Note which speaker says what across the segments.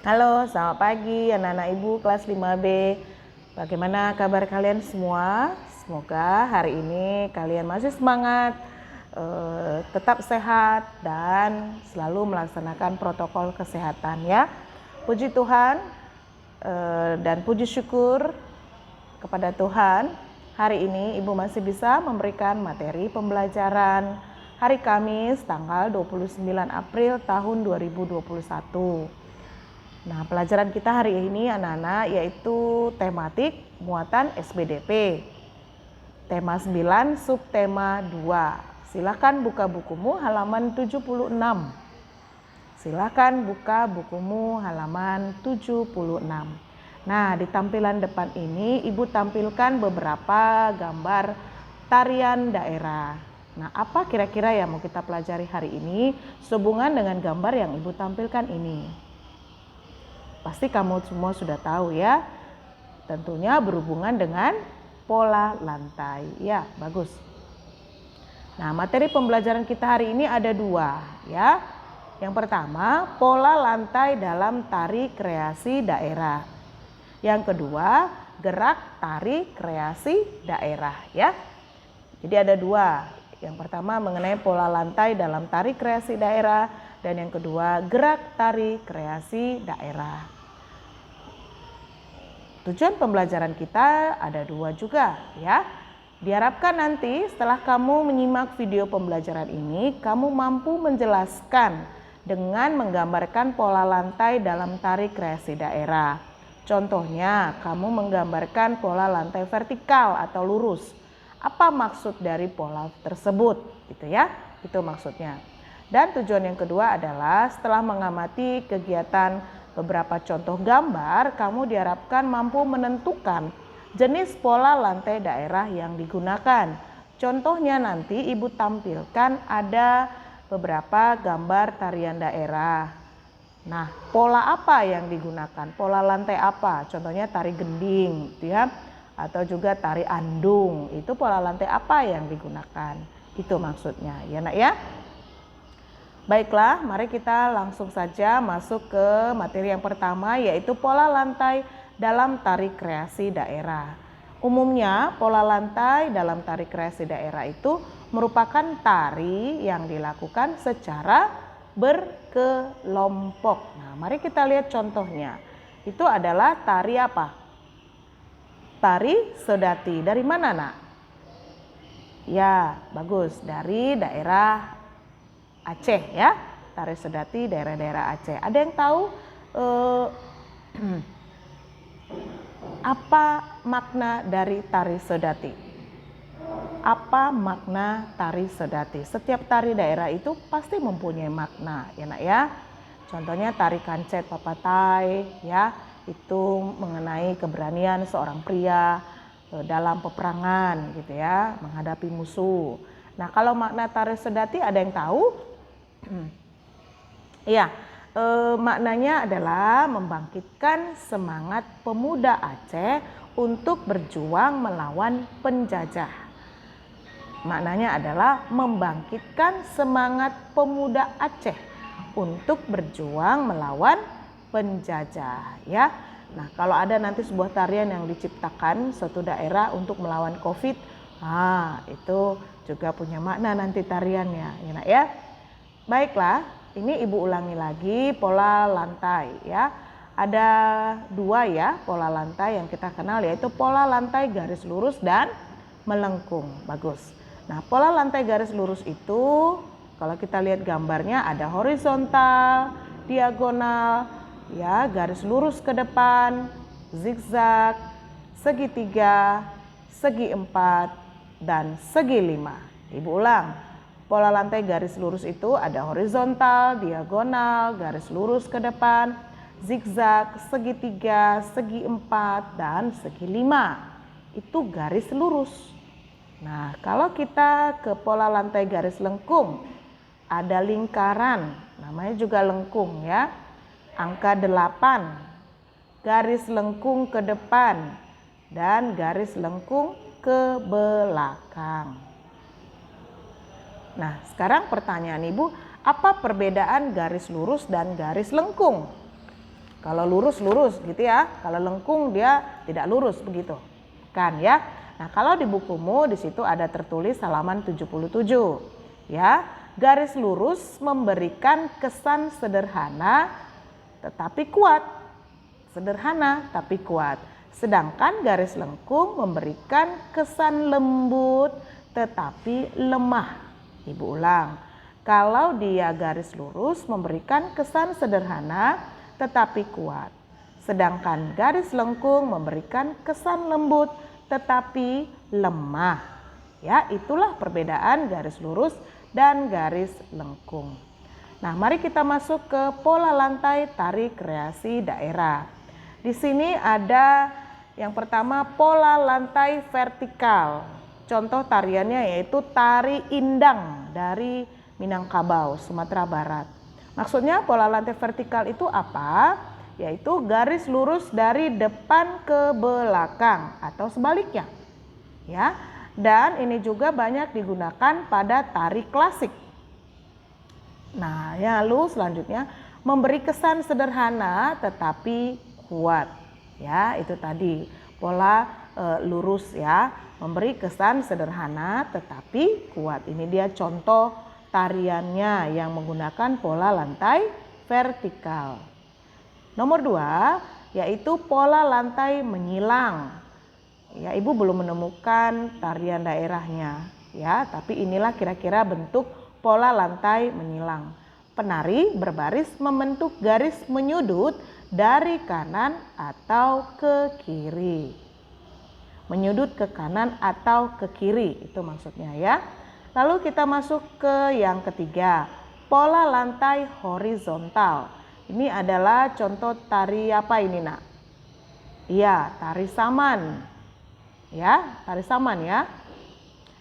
Speaker 1: Halo, selamat pagi anak-anak Ibu kelas 5B. Bagaimana kabar kalian semua? Semoga hari ini kalian masih semangat, tetap sehat dan selalu melaksanakan protokol kesehatan ya. Puji Tuhan dan puji syukur kepada Tuhan. Hari ini Ibu masih bisa memberikan materi pembelajaran hari Kamis tanggal 29 April tahun 2021. Nah, pelajaran kita hari ini anak-anak yaitu tematik muatan SBDP. Tema 9, subtema 2. Silakan buka bukumu halaman 76. Silakan buka bukumu halaman 76. Nah, di tampilan depan ini Ibu tampilkan beberapa gambar tarian daerah. Nah, apa kira-kira yang mau kita pelajari hari ini sehubungan dengan gambar yang Ibu tampilkan ini? Pasti kamu semua sudah tahu ya, tentunya berhubungan dengan pola lantai. Ya, bagus. Nah, materi pembelajaran kita hari ini ada dua ya. Yang pertama, pola lantai dalam tari kreasi daerah. Yang kedua, gerak tari kreasi daerah ya. Jadi ada dua. Yang pertama mengenai pola lantai dalam tari kreasi daerah dan yang kedua gerak tari kreasi daerah. Tujuan pembelajaran kita ada dua juga ya. Diharapkan nanti setelah kamu menyimak video pembelajaran ini, kamu mampu menjelaskan dengan menggambarkan pola lantai dalam tari kreasi daerah. Contohnya, kamu menggambarkan pola lantai vertikal atau lurus. Apa maksud dari pola tersebut? Gitu ya, itu maksudnya. Dan tujuan yang kedua adalah setelah mengamati kegiatan beberapa contoh gambar, kamu diharapkan mampu menentukan jenis pola lantai daerah yang digunakan. Contohnya nanti Ibu tampilkan ada beberapa gambar tarian daerah. Nah, pola apa yang digunakan? Pola lantai apa? Contohnya tari gending, gitu ya. Atau juga tari andung. Itu pola lantai apa yang digunakan? Itu maksudnya, ya Nak ya. Baiklah, mari kita langsung saja masuk ke materi yang pertama yaitu pola lantai dalam tari kreasi daerah. Umumnya pola lantai dalam tari kreasi daerah itu merupakan tari yang dilakukan secara berkelompok. Nah, mari kita lihat contohnya. Itu adalah tari apa? Tari Sedati. Dari mana, Nak? Ya, bagus. Dari daerah Aceh ya, tari Sedati daerah-daerah Aceh. Ada yang tahu apa makna dari tari Sedati? Apa makna tari Sedati? Setiap tari daerah itu pasti mempunyai makna ya Nak ya. Contohnya tari Kancet Papatai ya, itu mengenai keberanian seorang pria dalam peperangan gitu ya, menghadapi musuh. Nah, kalau makna tari Sedati ada yang tahu? Iya, maknanya adalah membangkitkan semangat pemuda Aceh untuk berjuang melawan penjajah. Maknanya adalah membangkitkan semangat pemuda Aceh untuk berjuang melawan penjajah ya. Nah, kalau ada nanti sebuah tarian yang diciptakan suatu daerah untuk melawan COVID, itu juga punya makna nanti tariannya ya Nak ya. Baiklah, ini Ibu ulangi lagi pola lantai ya. Ada dua ya pola lantai yang kita kenal yaitu pola lantai garis lurus dan melengkung. Bagus. Nah, pola lantai garis lurus itu kalau kita lihat gambarnya ada horizontal, diagonal, ya, garis lurus ke depan, zigzag, segitiga, segi empat, dan segi lima. Ibu ulang. Pola lantai garis lurus itu ada horizontal, diagonal, garis lurus ke depan, zigzag, segitiga, segi empat, dan segi lima. Itu garis lurus. Nah, kalau kita ke pola lantai garis lengkung, ada lingkaran, namanya juga lengkung ya. Angka 8, garis lengkung ke depan, dan garis lengkung ke belakang. Nah, sekarang pertanyaan Ibu, apa perbedaan garis lurus dan garis lengkung? Kalau lurus gitu ya. Kalau lengkung dia tidak lurus begitu. Kan ya. Nah, kalau di bukumu di situ ada tertulis halaman 77 ya. Garis lurus memberikan kesan sederhana tetapi kuat. Sederhana tapi kuat. Sedangkan garis lengkung memberikan kesan lembut tetapi lemah. Ibu ulang. Kalau dia garis lurus memberikan kesan sederhana tetapi kuat. Sedangkan garis lengkung memberikan kesan lembut tetapi lemah. Ya, itulah perbedaan garis lurus dan garis lengkung. Nah, mari kita masuk ke pola lantai tari kreasi daerah. Di sini ada yang pertama pola lantai vertikal. Contoh tariannya yaitu tari indang dari Minangkabau, Sumatera Barat. Maksudnya pola lantai vertikal itu apa? Yaitu garis lurus dari depan ke belakang atau sebaliknya. Ya. Dan ini juga banyak digunakan pada tari klasik. Nah, ya, lalu selanjutnya memberi kesan sederhana tetapi kuat. Ya, itu tadi pola lurus ya, memberi kesan sederhana tetapi kuat. Ini dia contoh tariannya yang menggunakan pola lantai vertikal. Nomor 2 yaitu pola lantai menyilang. Ya, Ibu belum menemukan tarian daerahnya ya, tapi inilah kira-kira bentuk pola lantai menyilang. Penari berbaris membentuk garis menyudut dari kanan atau ke kiri. Menyudut ke kanan atau ke kiri, itu maksudnya ya. Lalu kita masuk ke yang ketiga, pola lantai horizontal. Ini adalah contoh tari apa ini, Nak? Iya, tari saman. Ya, tari saman ya.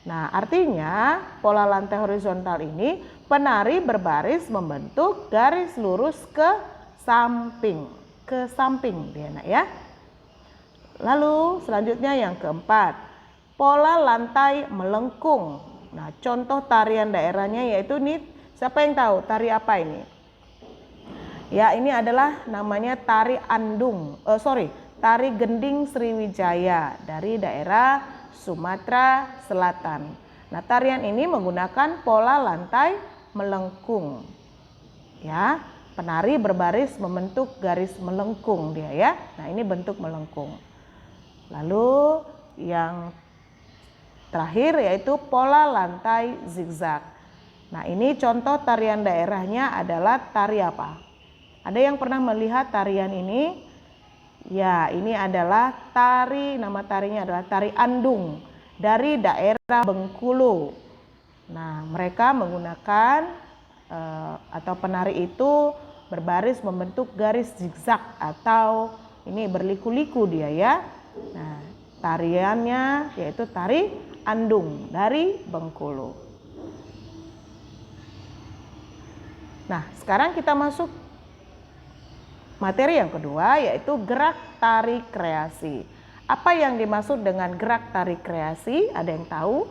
Speaker 1: Nah, artinya pola lantai horizontal ini penari berbaris membentuk garis lurus ke samping. Ke samping dia, Nak ya. Lalu selanjutnya yang keempat, pola lantai melengkung. Nah, contoh tarian daerahnya yaitu ini, siapa yang tahu tari apa ini? Ya, ini adalah namanya tari tari gending Sriwijaya dari daerah Sumatera Selatan. Nah, tarian ini menggunakan pola lantai melengkung. Ya, penari berbaris membentuk garis melengkung dia ya. Nah, ini bentuk melengkung. Lalu yang terakhir yaitu pola lantai zigzag. Nah, ini contoh tarian daerahnya adalah tari apa? Ada yang pernah melihat tarian ini? Ya, ini adalah nama tarinya adalah tari andung dari daerah Bengkulu. Nah, mereka menggunakan atau penari itu berbaris membentuk garis zigzag atau ini berliku-liku dia ya. Nah, tariannya yaitu tari andung dari Bengkulu. Nah, sekarang kita masuk materi yang kedua yaitu gerak tari kreasi. Apa yang dimaksud dengan gerak tari kreasi? Ada yang tahu?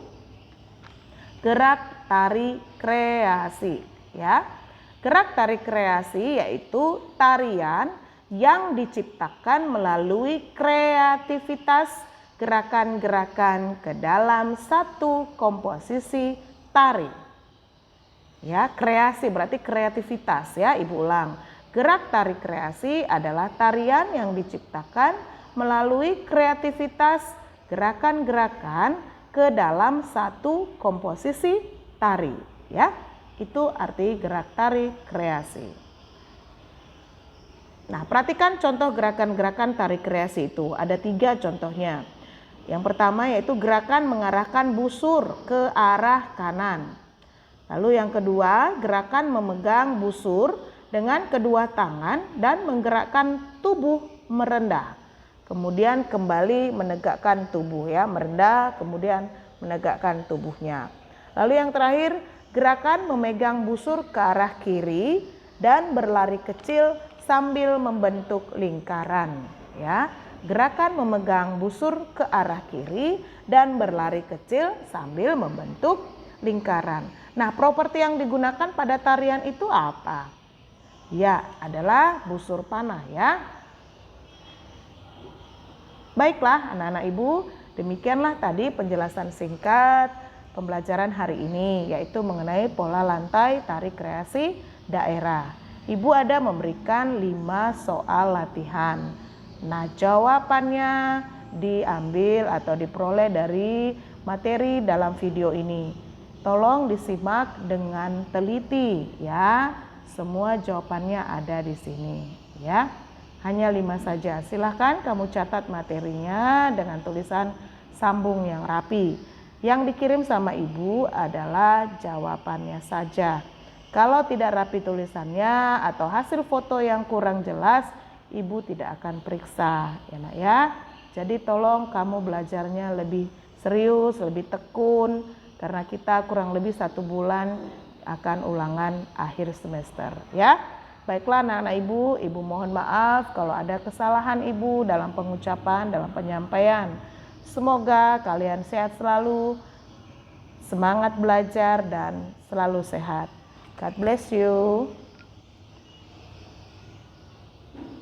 Speaker 1: Gerak tari kreasi ya. Gerak tari kreasi yaitu tarian yang diciptakan melalui kreativitas gerakan-gerakan ke dalam satu komposisi tari. Ya, kreasi berarti kreativitas ya, Ibu ulang. Gerak tari kreasi adalah tarian yang diciptakan melalui kreativitas gerakan-gerakan ke dalam satu komposisi tari ya. Itu arti gerak tari kreasi. Nah, perhatikan contoh gerakan-gerakan tari kreasi itu. Ada 3 contohnya. Yang pertama yaitu gerakan mengarahkan busur ke arah kanan. Lalu yang kedua, gerakan memegang busur dengan kedua tangan dan menggerakkan tubuh merendah. Kemudian kembali menegakkan tubuh ya, merendah kemudian menegakkan tubuhnya. Lalu yang terakhir, gerakan memegang busur ke arah kiri dan berlari kecil sambil membentuk lingkaran ya. Gerakan memegang busur ke arah kiri dan berlari kecil sambil membentuk lingkaran. Nah, properti yang digunakan pada tarian itu apa? Ya, adalah busur panah ya. Baiklah anak-anak ibu, demikianlah tadi penjelasan singkat pembelajaran hari ini, yaitu mengenai pola lantai tari kreasi daerah. Ibu ada memberikan 5 soal latihan. Nah, jawabannya diambil atau diperoleh dari materi dalam video ini. Tolong disimak dengan teliti ya. Semua jawabannya ada di sini ya. Hanya 5 saja. Silahkan kamu catat materinya dengan tulisan sambung yang rapi. Yang dikirim sama ibu adalah jawabannya saja. Kalau tidak rapi tulisannya atau hasil foto yang kurang jelas, ibu tidak akan periksa ya nak ya. Jadi tolong kamu belajarnya lebih serius, lebih tekun, karena kita kurang lebih 1 bulan akan ulangan akhir semester ya. Baiklah anak-anak ibu mohon maaf kalau ada kesalahan ibu dalam pengucapan, dalam penyampaian. Semoga kalian sehat selalu, semangat belajar dan selalu sehat. God bless you.